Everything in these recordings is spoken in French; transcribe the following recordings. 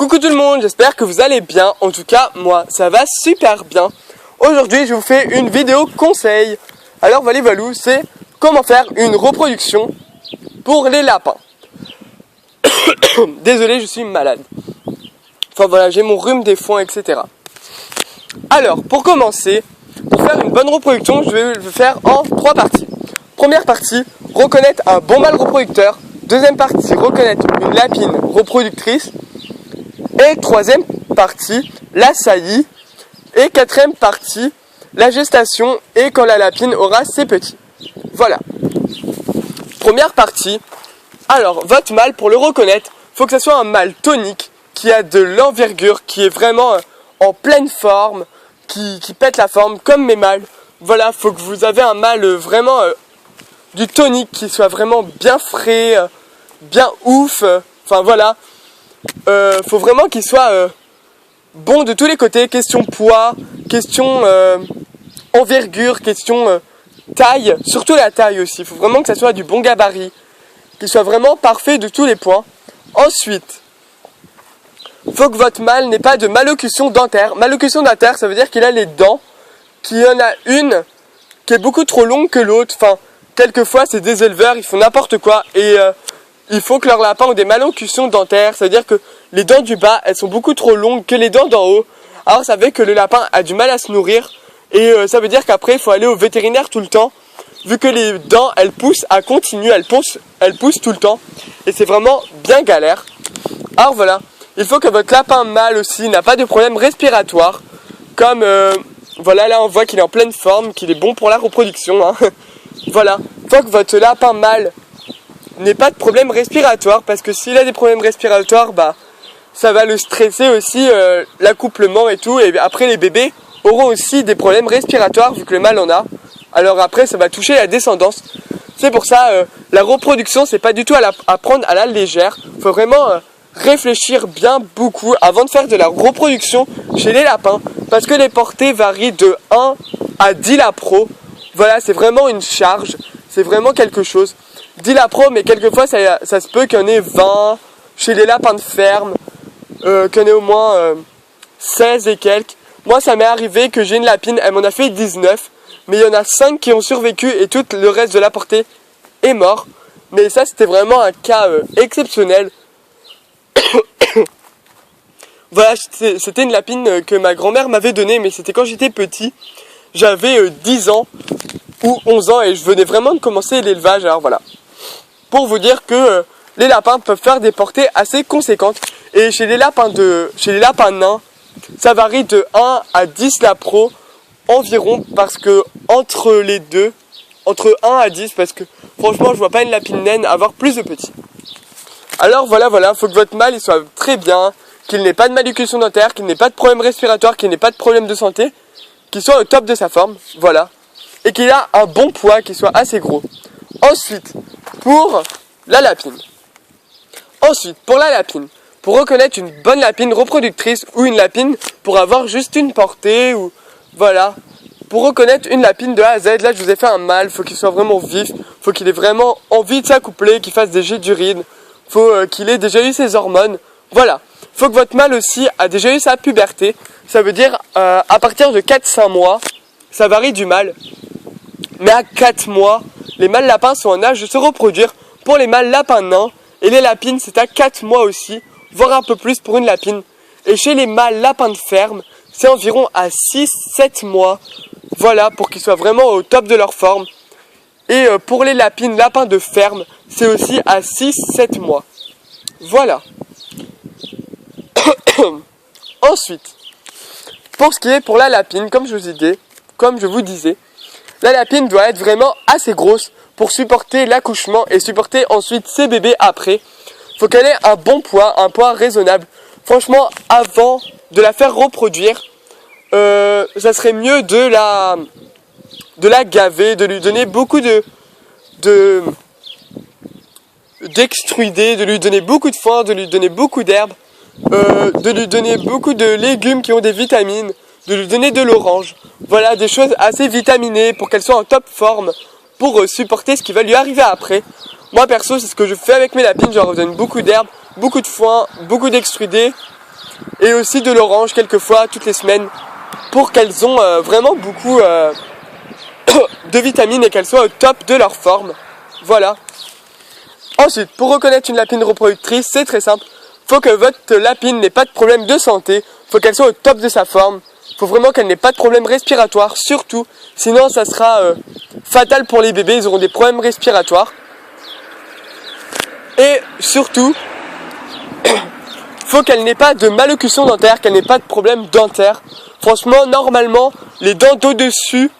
Coucou tout le monde, j'espère que vous allez bien. En tout cas, moi, ça va super bien. Aujourd'hui, je vous fais une vidéo conseil. Alors, valou, c'est comment faire une reproduction pour les lapins. Désolé, je suis malade. Enfin voilà, j'ai mon rhume, des foins, etc. Alors, pour commencer, pour faire une bonne reproduction, je vais le faire en 3 parties. Première partie, reconnaître un bon mâle reproducteur. Deuxième partie, reconnaître une lapine reproductrice. Et troisième partie, la saillie. Et quatrième partie, la gestation et quand la lapine aura ses petits. Voilà. Première partie. Alors, votre mâle, pour le reconnaître, faut que ce soit un mâle tonique, qui a de l'envergure, qui est vraiment en pleine forme, qui pète la forme, comme mes mâles. Voilà, faut que vous avez un mâle vraiment du tonique, qui soit vraiment bien frais, bien ouf. Enfin voilà. Faut vraiment qu'il soit bon de tous les côtés. Question poids, question envergure, question taille, surtout la taille aussi. Il faut vraiment que ça soit du bon gabarit, qu'il soit vraiment parfait de tous les points. Ensuite, faut que votre mâle n'ait pas de malocclusion dentaire. Malocclusion dentaire, ça veut dire qu'il a les dents, qu'il y en a une qui est beaucoup trop longue que l'autre. Enfin, quelquefois, c'est des éleveurs, ils font n'importe quoi et il faut que leurs lapins ont des malocclusions dentaires. Ça veut dire que les dents du bas, elles sont beaucoup trop longues que les dents d'en haut. Alors, ça veut que le lapin a du mal à se nourrir et ça veut dire qu'après, il faut aller au vétérinaire tout le temps. Vu que les dents, elles poussent à continu, elles poussent tout le temps. Et c'est vraiment bien galère. Alors voilà, il faut que votre lapin mâle aussi n'a pas de problème respiratoire. Comme, voilà, là on voit qu'il est en pleine forme, qu'il est bon pour la reproduction. Hein. Voilà, il faut que votre lapin mâle n'ait pas de problème respiratoire. Parce que s'il a des problèmes respiratoires, bah, ça va le stresser aussi, l'accouplement et tout. Et après les bébés auront aussi des problèmes respiratoires vu que le mâle en a. Alors après, ça va toucher la descendance. C'est pour ça, la reproduction, c'est pas du tout à prendre à la légère. Faut vraiment réfléchir bien beaucoup avant de faire de la reproduction chez les lapins. Parce que les portées varient de 1 à 10 lapros. Voilà, c'est vraiment une charge. C'est vraiment quelque chose. 10 lapros, mais quelquefois, ça se peut qu'il y en ait 20 chez les lapins de ferme. Qu'il y en ait au moins 16 et quelques. Moi, ça m'est arrivé que j'ai une lapine, elle m'en a fait 19. Mais il y en a 5 qui ont survécu et tout le reste de la portée est mort. Mais ça, c'était vraiment un cas exceptionnel. Voilà, c'était une lapine que ma grand-mère m'avait donnée, mais c'était quand j'étais petit. J'avais 10 ans ou 11 ans et je venais vraiment de commencer l'élevage. Alors voilà. Pour vous dire que les lapins peuvent faire des portées assez conséquentes. Et chez les lapins nains, ça varie de 1 à 10 lapros. Environ, parce que entre les deux, entre 1 à 10, parce que franchement je vois pas une lapine naine avoir plus de petits. Alors voilà, faut que votre mâle il soit très bien, qu'il n'ait pas de malocclusion dentaire, qu'il n'ait pas de problème respiratoire, qu'il n'ait pas de problème de santé, qu'il soit au top de sa forme, voilà. Et qu'il a un bon poids, qu'il soit assez gros. Ensuite, pour la lapine. Pour reconnaître une bonne lapine reproductrice ou une lapine pour avoir juste une portée ou... Voilà, pour reconnaître une lapine de A à Z, là je vous ai fait un mâle, faut qu'il soit vraiment vif, faut qu'il ait vraiment envie de s'accoupler, qu'il fasse des jets d'urine, faut qu'il ait déjà eu ses hormones, voilà. Faut que votre mâle aussi a déjà eu sa puberté, ça veut dire à partir de 4-5 mois, ça varie du mâle, mais à 4 mois, les mâles lapins sont en âge de se reproduire. Pour les mâles lapins nains, et les lapines c'est à 4 mois aussi, voire un peu plus pour une lapine. Et chez les mâles lapins de ferme, c'est environ à 6-7 mois, voilà, pour qu'ils soient vraiment au top de leur forme. Et pour les lapins de ferme, c'est aussi à 6-7 mois. Voilà. Ensuite, pour ce qui est pour la lapine, comme je vous disais, la lapine doit être vraiment assez grosse pour supporter l'accouchement et supporter ensuite ses bébés après. Faut qu'elle ait un bon poids, un poids raisonnable. Franchement, avant de la faire reproduire, ça serait mieux de la gaver, de lui donner beaucoup d'extruidés, de lui donner beaucoup de foin, de lui donner beaucoup d'herbes, de lui donner beaucoup de légumes qui ont des vitamines, de lui donner de l'orange. Voilà, des choses assez vitaminées pour qu'elle soit en top forme, pour supporter ce qui va lui arriver après. Moi perso, c'est ce que je fais avec mes lapines, je leur donne beaucoup d'herbes, beaucoup de foin, beaucoup d'extrudés, et aussi de l'orange quelquefois toutes les semaines pour qu'elles ont vraiment beaucoup de vitamines et qu'elles soient au top de leur forme. Voilà. Ensuite, pour reconnaître une lapine reproductrice, c'est très simple. Faut que votre lapine n'ait pas de problème de santé, faut qu'elle soit au top de sa forme, faut vraiment qu'elle n'ait pas de problème respiratoire, surtout, sinon ça sera fatal pour les bébés, ils auront des problèmes respiratoires. Et surtout, faut qu'elle n'ait pas de malocclusion dentaire, qu'elle n'ait pas de problème dentaire. Franchement, normalement, les dents d'au-dessus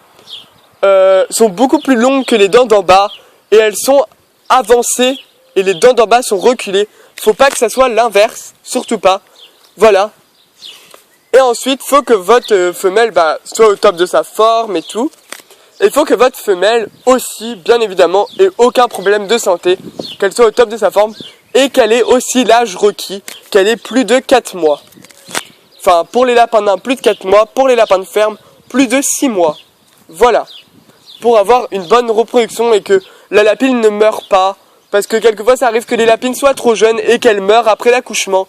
sont beaucoup plus longues que les dents d'en bas, et elles sont avancées, et les dents d'en bas sont reculées. Faut pas que ça soit l'inverse, surtout pas. Voilà. Et ensuite, faut que votre femelle soit au top de sa forme et tout. Et il faut que votre femelle aussi, bien évidemment, ait aucun problème de santé, qu'elle soit au top de sa forme et qu'elle ait aussi l'âge requis, qu'elle ait plus de 4 mois. Enfin, pour les lapins nains, plus de 4 mois, pour les lapins de ferme, plus de 6 mois. Voilà. Pour avoir une bonne reproduction et que la lapine ne meure pas. Parce que quelquefois, ça arrive que les lapines soient trop jeunes et qu'elles meurent après l'accouchement.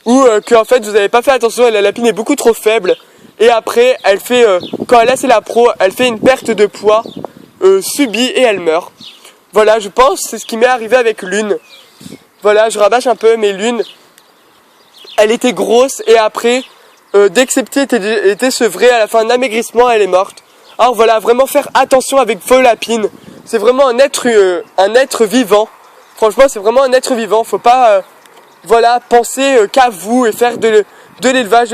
Ou que en fait, vous n'avez pas fait attention et la lapine est beaucoup trop faible. Et après, elle fait, quand elle a ses lapros, elle fait une perte de poids subie et elle meurt. Voilà, je pense, c'est ce qui m'est arrivé avec Lune. Voilà, je rabâche un peu, mais Lune, elle était grosse et après, dès que ses petits étaient sevrés, à la fin d'un amaigrissement, elle est morte. Alors voilà, vraiment faire attention avec vos lapines. C'est vraiment un être vivant. Franchement, c'est vraiment un être vivant. Faut pas, penser qu'à vous et faire de l'élevage.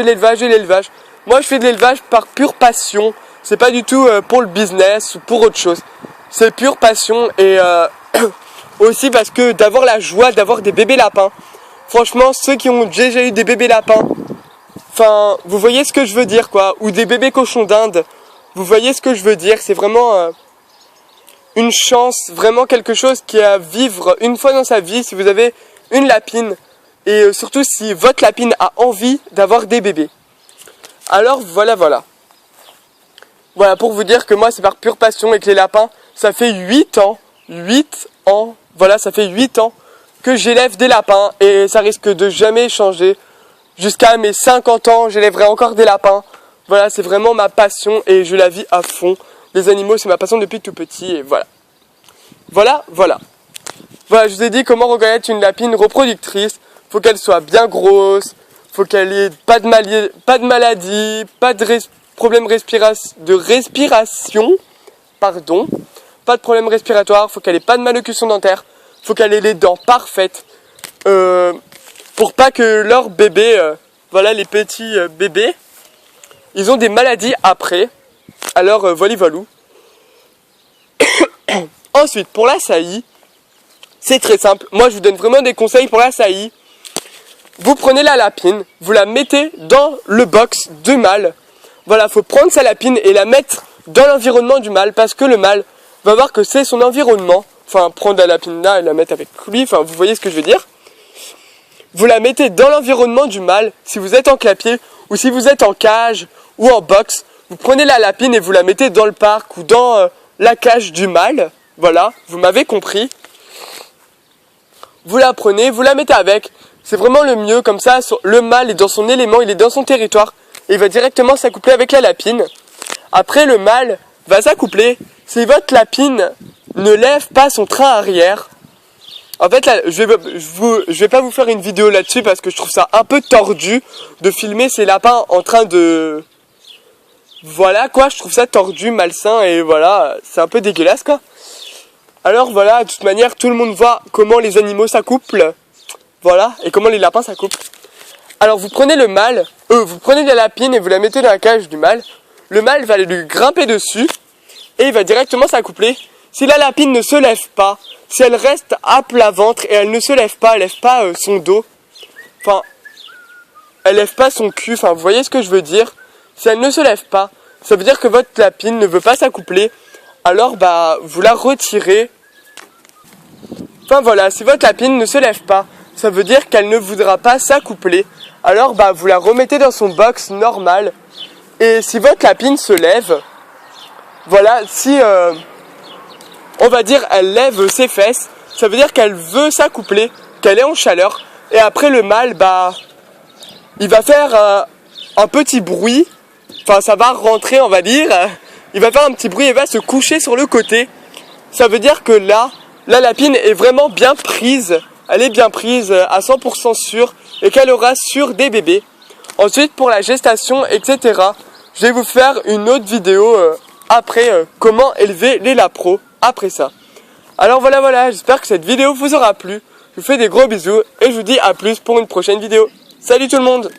Moi, je fais de l'élevage par pure passion. C'est pas du tout pour le business ou pour autre chose. C'est pure passion et aussi parce que d'avoir la joie d'avoir des bébés lapins. Franchement, ceux qui ont déjà eu des bébés lapins, enfin, vous voyez ce que je veux dire, quoi. Ou des bébés cochons d'Inde. Vous voyez ce que je veux dire. C'est vraiment une chance, vraiment quelque chose qui est à vivre une fois dans sa vie si vous avez une lapine. Et surtout si votre lapine a envie d'avoir des bébés. Alors voilà. Voilà pour vous dire que moi c'est par pure passion et que les lapins, ça fait 8 ans, ça fait 8 ans que j'élève des lapins et ça risque de jamais changer. Jusqu'à mes 50 ans, j'élèverai encore des lapins. Voilà, c'est vraiment ma passion et je la vis à fond. Les animaux, c'est ma passion depuis tout petit et voilà. Voilà, je vous ai dit comment reconnaître une lapine reproductrice. Faut qu'elle soit bien grosse, faut qu'elle ait pas de maladie, pas de problème de respiration, pas de problème respiratoire, faut qu'elle ait pas de malocclusion dentaire, faut qu'elle ait les dents parfaites, pour pas que leurs bébés, les petits bébés, ils ont des maladies après. Alors voilà. Ensuite, pour la saillie, c'est très simple. Moi, je vous donne vraiment des conseils pour la saillie. Vous prenez la lapine, vous la mettez dans le box de mâle. Voilà, faut prendre sa lapine et la mettre dans l'environnement du mâle parce que le mâle va voir que c'est son environnement. Enfin, prendre la lapine là et la mettre avec lui. Enfin, vous voyez ce que je veux dire. Vous la mettez dans l'environnement du mâle. Si vous êtes en clapier ou si vous êtes en cage ou en box, vous prenez la lapine et vous la mettez dans le parc ou dans la cage du mâle. Voilà, vous m'avez compris. Vous la prenez, vous la mettez avec. C'est vraiment le mieux, comme ça, le mâle est dans son élément, il est dans son territoire. Et il va directement s'accoupler avec la lapine. Après, le mâle va s'accoupler. Si votre lapine ne lève pas son train arrière, en fait, là, je vais pas vous faire une vidéo là-dessus parce que je trouve ça un peu tordu de filmer ces lapins en train de... Voilà, quoi, je trouve ça tordu, malsain, et voilà, c'est un peu dégueulasse, quoi. Alors voilà, de toute manière, tout le monde voit comment les animaux s'accouplent. Voilà, et comment les lapins s'accouplent. Alors vous prenez le mâle, vous prenez la lapine et vous la mettez dans la cage du mâle. Le mâle va lui grimper dessus et il va directement s'accoupler. Si la lapine ne se lève pas, si elle reste à plat ventre et elle ne se lève pas, elle lève pas son dos, enfin, elle lève pas son cul, enfin, vous voyez ce que je veux dire. Si elle ne se lève pas, ça veut dire que votre lapine ne veut pas s'accoupler. Alors vous la retirez. Enfin voilà, si votre lapine ne se lève pas, ça veut dire qu'elle ne voudra pas s'accoupler. Alors vous la remettez dans son box normal. Et si votre lapine se lève, voilà, si on va dire elle lève ses fesses, ça veut dire qu'elle veut s'accoupler, qu'elle est en chaleur. Et après le mâle il va faire un petit bruit, enfin ça va rentrer on va dire, il va faire un petit bruit et va se coucher sur le côté. Ça veut dire que là, la lapine est vraiment bien prise, elle est bien prise à 100% sûre et qu'elle aura sûr des bébés. Ensuite pour la gestation etc, je vais vous faire une autre vidéo après comment élever les lapros après ça. Alors voilà, j'espère que cette vidéo vous aura plu. Je vous fais des gros bisous et je vous dis à plus pour une prochaine vidéo. Salut tout le monde!